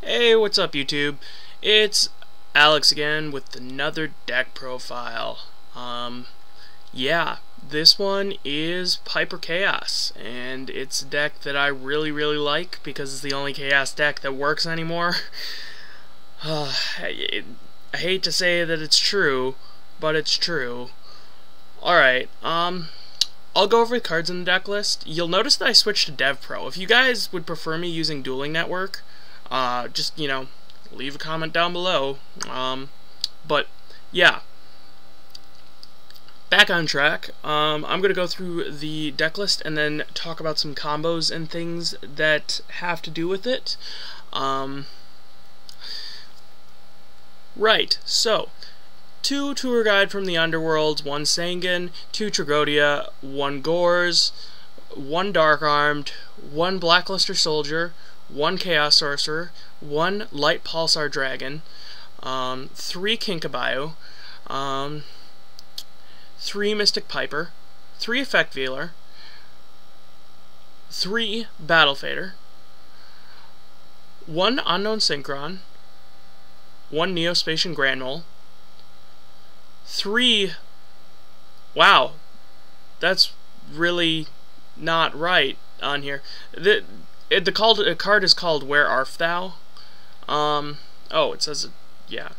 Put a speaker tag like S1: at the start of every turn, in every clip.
S1: Hey, what's up YouTube? It's Alex again with another deck profile. Yeah, this one is Piper Chaos, and it's a deck that I really like because it's the only Chaos deck that works anymore. I hate to say that it's true, but it's true. Alright, I'll go over the cards in the deck list. You'll notice that I switched to Dev Pro. If you guys would prefer me using Dueling Network, just, leave a comment down below. But, yeah. Back on track. I'm going to go through the deck list and then talk about some combos and things that have to do with it. Right, so 2 Tour Guide from the Underworlds, 1 Sangan, 2 Tragodia, 1 Gores, 1 Dark Armed, 1 Blackluster Soldier, 1 Chaos Sorcerer, 1 Light Pulsar Dragon, 3 Kinkabayu, 3 Mystic Piper, 3 Effect Veiler, 3 Battle Fader, 1 Unknown Synchron, 1 Neospatian Granmole, 3... Wow, that's really not right on here. The card is called Where Art Thou? Oh, it says, yeah,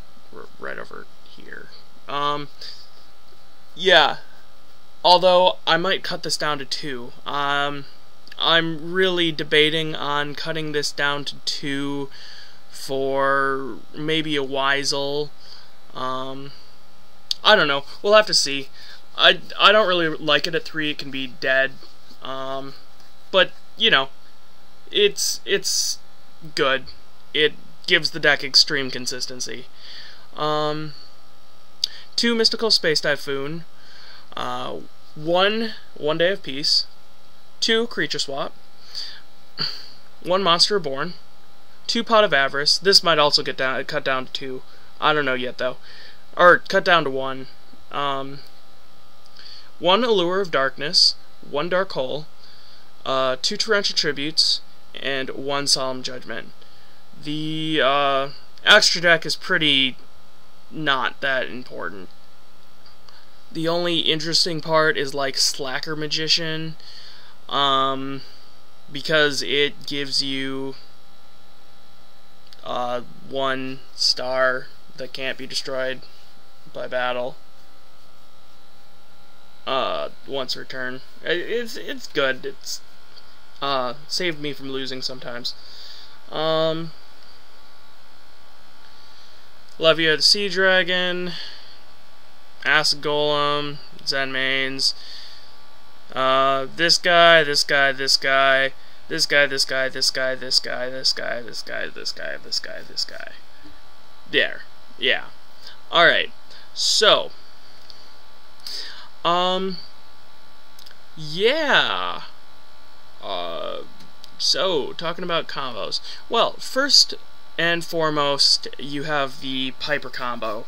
S1: right over here. Yeah, although I might cut this down to 2. I'm really debating on cutting this down to 2 for maybe a Weisel. I don't know. We'll have to see. I don't really like it at 3. It can be dead. But, it's good. It gives the deck extreme consistency. 2 Mystical Space Typhoon. 1 Day of Peace. 2 Creature Swap. 1 Monster Reborn. 2 Pot of Avarice. This might also get cut down to 2. I don't know yet, though. Or cut down to 1. 1 Allure of Darkness. 1 Dark Hole. 2 Torrential Tributes. And 1 Solemn Judgment. The extra deck is pretty not that important. The only interesting part is like Slacker Magician, because it gives you 1 star that can't be destroyed by battle once a return. It's good. It's saved me from losing sometimes. Levia the Sea Dragon, Acid Golem, Zen Mains, this guy, this guy, this guy, this guy, this guy, this guy, this guy, this guy, this guy, this guy, this guy, this guy. There. Yeah. Alright. So. Yeah. So, talking about combos. Well, first and foremost, you have the Piper combo.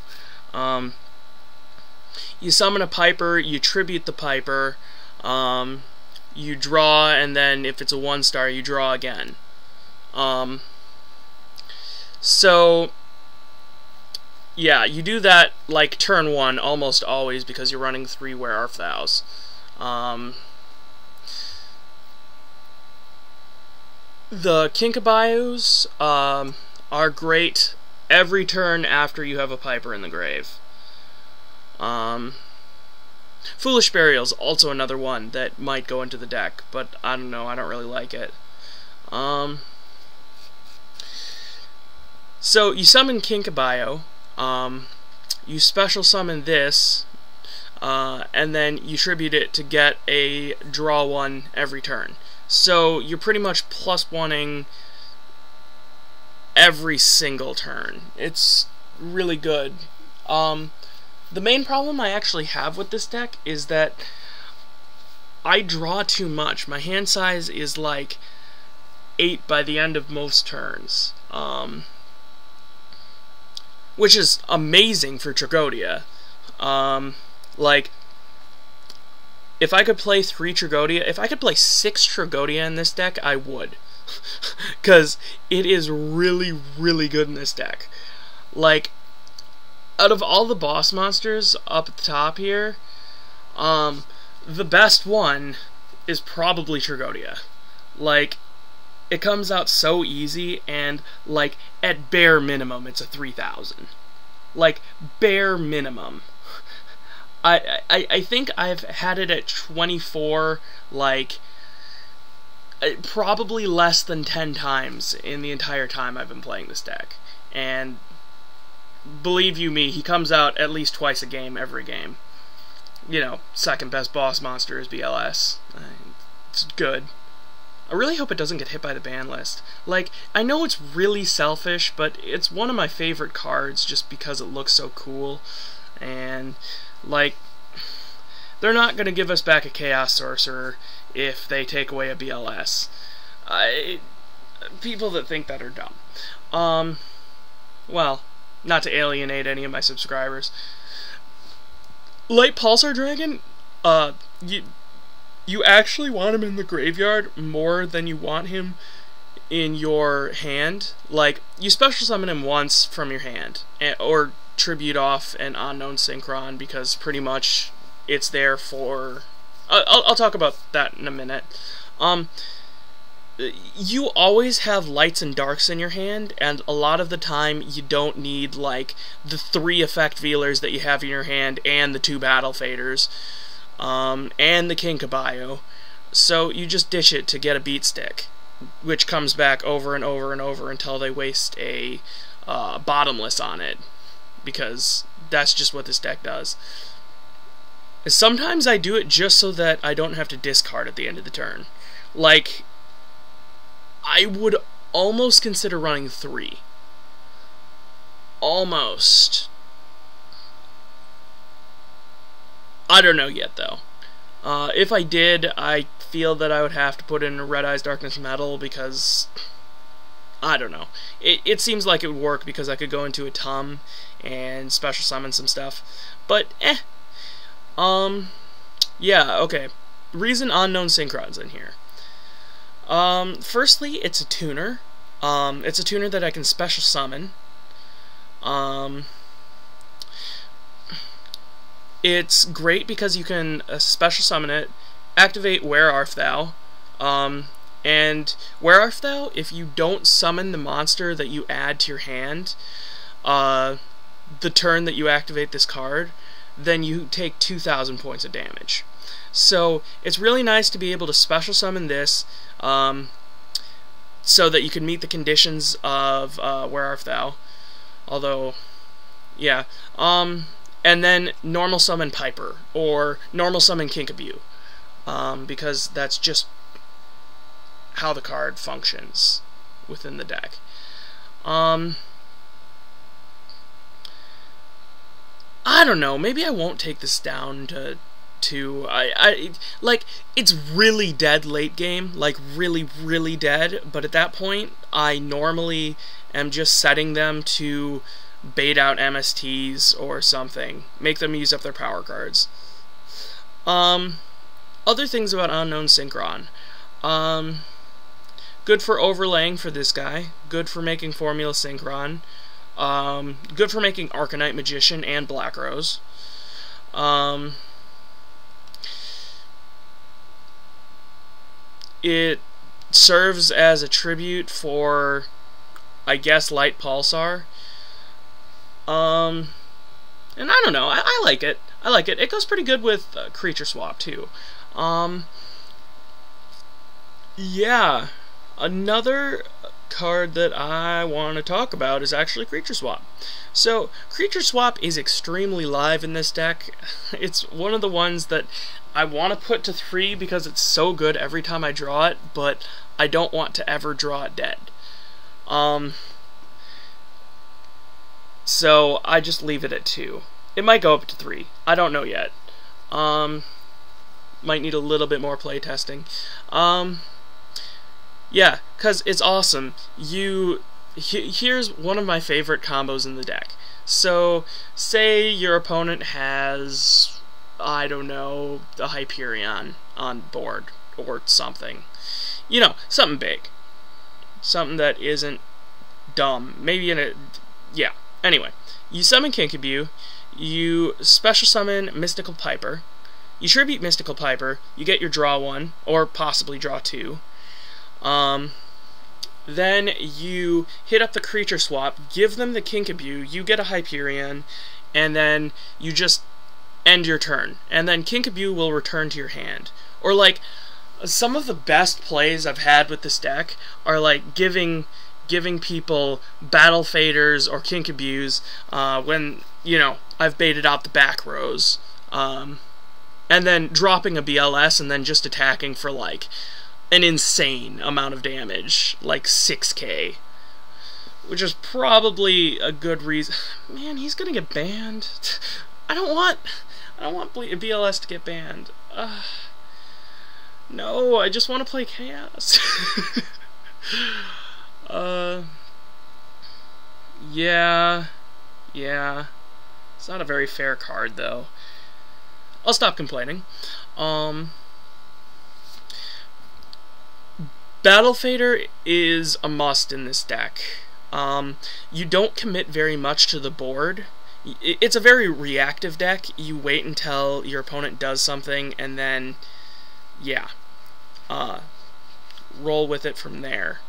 S1: You summon a Piper, you tribute the Piper, you draw, and then if it's a 1-star, you draw again. So, yeah, you do that like turn 1 almost always because you're running 3 Where Art Thous. The Kinkabayus are great every turn after you have a Piper in the grave. Foolish Burial's also another one that might go into the deck, but I don't know, I don't really like it. So you summon Kinkabayu, you special summon this, and then you tribute it to get a draw 1 every turn. So you're pretty much +1ing every single turn. It's really good. The main problem I actually have with this deck is that I draw too much. My hand size is like 8 by the end of most turns, which is amazing for Tragodia. Like, if I could play 3 Tragodia, if I could play 6 Tragodia in this deck, I would. because it is really, really good in this deck. Like, out of all the boss monsters up at the top here, the best one is probably Tragodia. Like, it comes out so easy, and, like, at bare minimum, it's a 3,000. Like, bare minimum. I think I've had it at 24, like, probably less than 10 times in the entire time I've been playing this deck. And believe you me, he comes out at least twice a game, every game. You know, second best boss monster is BLS. It's good. I really hope it doesn't get hit by the ban list. Like, I know it's really selfish, but it's one of my favorite cards just because it looks so cool. And, like, they're not going to give us back a Chaos Sorcerer if they take away a BLS. People that think that are dumb. Well, not to alienate any of my subscribers. Light Pulsar Dragon, you actually want him in the graveyard more than you want him in your hand. Like, you special summon him once from your hand, or tribute off an Unknown Synchron, because pretty much it's there for... I'll talk about that in a minute. You always have lights and darks in your hand, and a lot of the time you don't need, like, the 3 effect Veilers that you have in your hand and the 2 Battle Faders, and the King Caballo. So you just dish it to get a Beat Stick, which comes back over and over and over until they waste a Bottomless on it, because that's just what this deck does. Sometimes I do it just so that I don't have to discard at the end of the turn. Like, I would almost consider running 3. Almost. I don't know yet, though. If I did, I feel that I would have to put in a Red Eyes Darkness Metal, because... I don't know. It seems like it would work, because I could go into a Tum and special summon some stuff. But, yeah, okay. Reason Unknown Synchron's in here. Firstly, it's a tuner. It's a tuner that I can special summon. It's great because you can special summon it, activate Where Art Thou, and Where Art Thou, if you don't summon the monster that you add to your hand, the turn that you activate this card, then you take 2,000 points of damage. So it's really nice to be able to special summon this, so that you can meet the conditions of Where Art Thou. Although, yeah. And then normal summon Piper, or normal summon Kinkaboo, because that's just how the card functions within the deck. I don't know, maybe I won't take this down to 2. Like, it's really dead late game, like really, really dead, but at that point, I normally am just setting them to bait out MSTs or something, make them use up their power cards. Other things about Unknown Synchron. Good for overlaying for this guy, good for making Formula Synchron, good for making Arcanite Magician and Black Rose. It serves as a tribute for, I guess, Light Pulsar. And I don't know, I like it. I like it. It goes pretty good with Creature Swap, too. Yeah. Another card that I want to talk about is actually Creature Swap. So, Creature Swap is extremely live in this deck. It's one of the ones that I want to put to 3 because it's so good every time I draw it, but I don't want to ever draw it dead. So I just leave it at 2. It might go up to 3. I don't know yet. Might need a little bit more play testing. Yeah, because it's awesome. Here's one of my favorite combos in the deck. So, say your opponent has, I don't know, a Hyperion on board, or something. You know, something big. something that isn't dumb. Maybe in a... yeah. Anyway, you summon Kinkaboo, you special summon Mystical Piper, you tribute Mystical Piper, you get your draw 1, or possibly draw 2. Then you hit up the creature swap, give them the Kinkaboo, you get a Hyperion, and then you just end your turn. And then Kinkaboo will return to your hand. Or like, some of the best plays I've had with this deck are like giving people Battle Faders or Kinkaboos when, you know, I've baited out the back rows. And then dropping a BLS and then just attacking for like an insane amount of damage, like 6k. Which is probably a good reason. Man, he's gonna get banned. I don't want BLS to get banned. No, I just want to play Chaos. Yeah. It's not a very fair card, though. I'll stop complaining. Battle Fader is a must in this deck. You don't commit very much to the board. It's a very reactive deck. You wait until your opponent does something, and then, yeah, roll with it from there.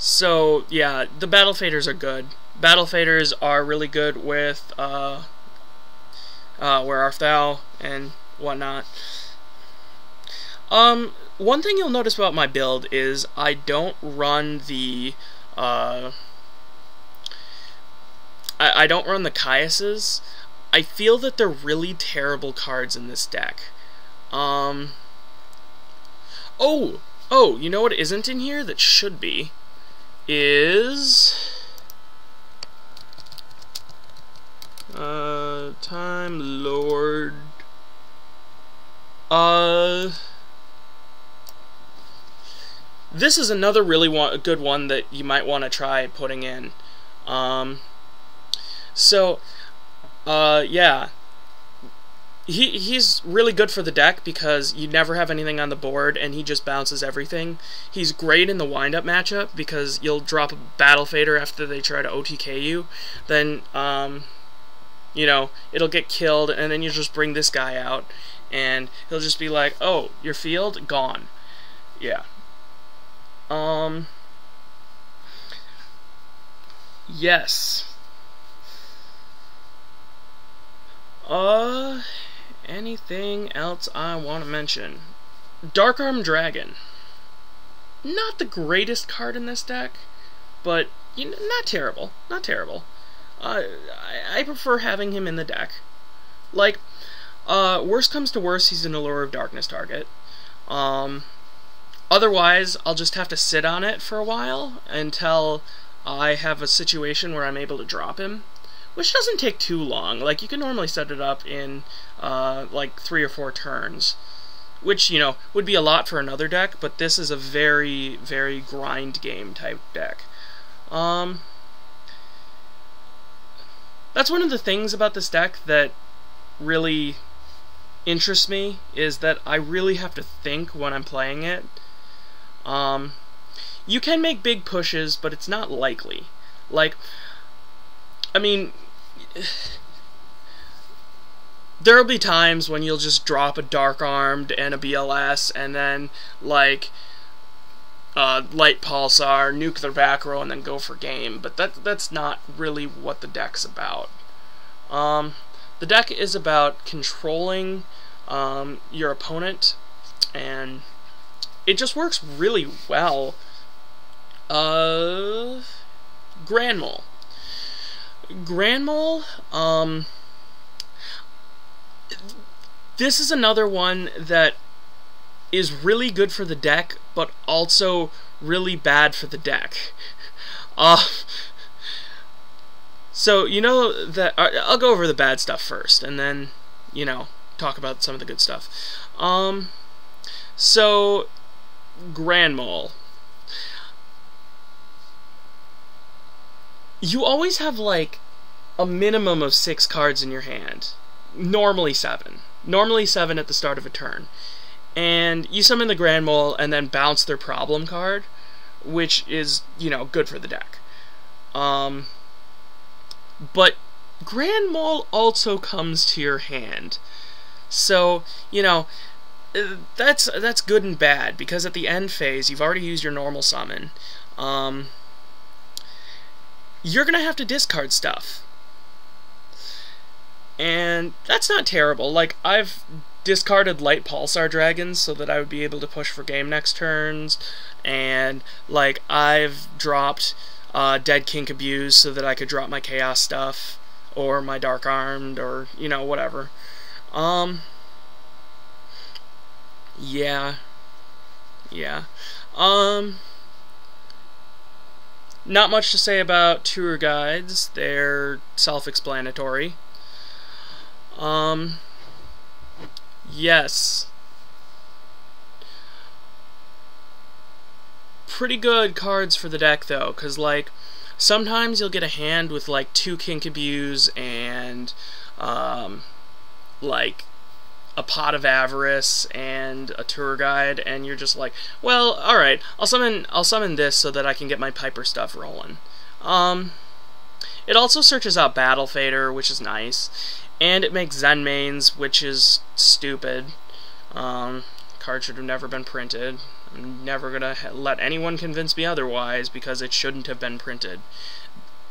S1: So, yeah, the Battle Faders are good. Battle Faders are really good with, Where Art Thou, and whatnot. One thing you'll notice about my build is I don't run the, I don't run the Caiuses. I feel that they're really terrible cards in this deck. Oh, you know what isn't in here that should be? Is... Time Lord... This is another really good one that you might want to try putting in. Yeah. He's really good for the deck because you never have anything on the board and he just bounces everything. He's great in the wind-up matchup because you'll drop a Battle Fader after they try to OTK you. Then, you know, it'll get killed and then you just bring this guy out and he'll just be like, oh, your field? Gone. Yeah. Yes. Anything else I want to mention? Dark Arm Dragon. Not the greatest card in this deck, but you know, not terrible. Not terrible. I prefer having him in the deck. Like, worst comes to worst, he's an Allure of Darkness target. Otherwise, I'll just have to sit on it for a while until I have a situation where I'm able to drop him. Which doesn't take too long. Like, you can normally set it up in, like, 3 or 4 turns. Which, you know, would be a lot for another deck, but this is a very, very grind game type deck. That's one of the things about this deck that really interests me, is that I really have to think when I'm playing it. You can make big pushes, but it's not likely. Like, I mean, there'll be times when you'll just drop a Dark Armed and a BLS, and then, like, Light Pulsar, nuke their back row, and then go for game. But that's not really what the deck's about. The deck is about controlling your opponent, and it just works really well. Grand Mole. Grand Mole, this is another one that is really good for the deck, but also really bad for the deck. So, you know that... I'll go over the bad stuff first, and then, you know, talk about some of the good stuff. So, Grand Mole. You always have, like, a minimum of 6 cards in your hand. Normally 7. normally 7 at the start of a turn. And you summon the Grand Mole and then bounce their problem card, which is, you know, good for the deck. But Grand Mole also comes to your hand. So, you know, that's good and bad, because at the end phase, you've already used your normal summon. You're going to have to discard stuff. And that's not terrible. Like, I've discarded Light Pulsar Dragons so that I would be able to push for game next turns, and, like, I've dropped Dead Kinkabuse so that I could drop my Chaos stuff, or my Dark Armed, or, you know, whatever. Yeah. Not much to say about tour guides. They're self-explanatory. Yes. Pretty good cards for the deck, though, because, like, sometimes you'll get a hand with, like, 2 Kinkabuse and, like, a Pot of Avarice and a tour guide, and you're just like, well, alright, I'll summon this so that I can get my Piper stuff rolling. It also searches out Battle Fader, which is nice, and it makes Zen Mains, which is stupid. Card should have never been printed. I'm never gonna let anyone convince me otherwise, because it shouldn't have been printed.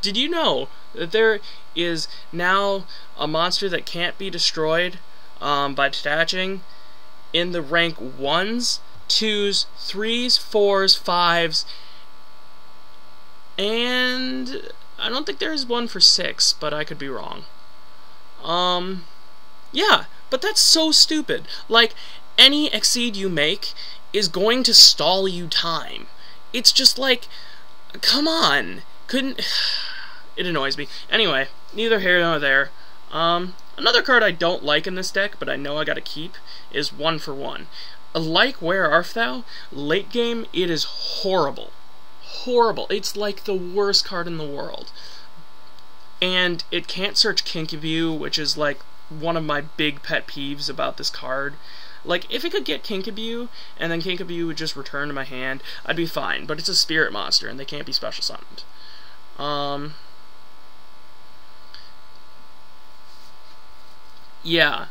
S1: Did you know that there is now a monster that can't be destroyed by detaching in the rank 1s, 2s, 3s, 4s, 5s, and I don't think there's one for 6, but I could be wrong. Yeah, but that's so stupid. Like, any Exceed you make is going to stall you time. It's just like, come on. It annoys me. Anyway, neither here nor there. Another card I don't like in this deck, but I know I gotta keep, is 1 for 1. Like Where Art Thou, late game, it is horrible. Horrible. It's like the worst card in the world. And it can't search Kinkabue, which is like one of my big pet peeves about this card. Like, if it could get Kinkabue, and then Kinkabue would just return to my hand, I'd be fine. But it's a spirit monster, and they can't be special summoned. Yeah.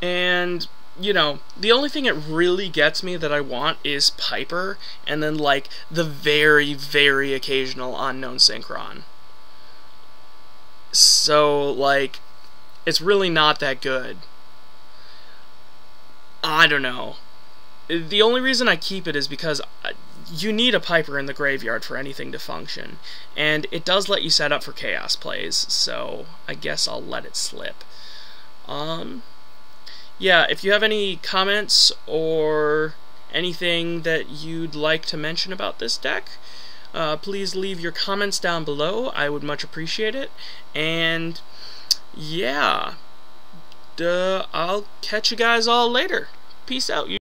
S1: And, you know, the only thing it really gets me that I want is Piper, and then, like, the very, very occasional Unknown Synchron. So, like, it's really not that good. I don't know. The only reason I keep it is because you need a Piper in the graveyard for anything to function, and it does let you set up for Chaos plays, so I guess I'll let it slip. Yeah, if you have any comments or anything that you'd like to mention about this deck, please leave your comments down below. I would much appreciate it. And yeah, I'll catch you guys all later. Peace out.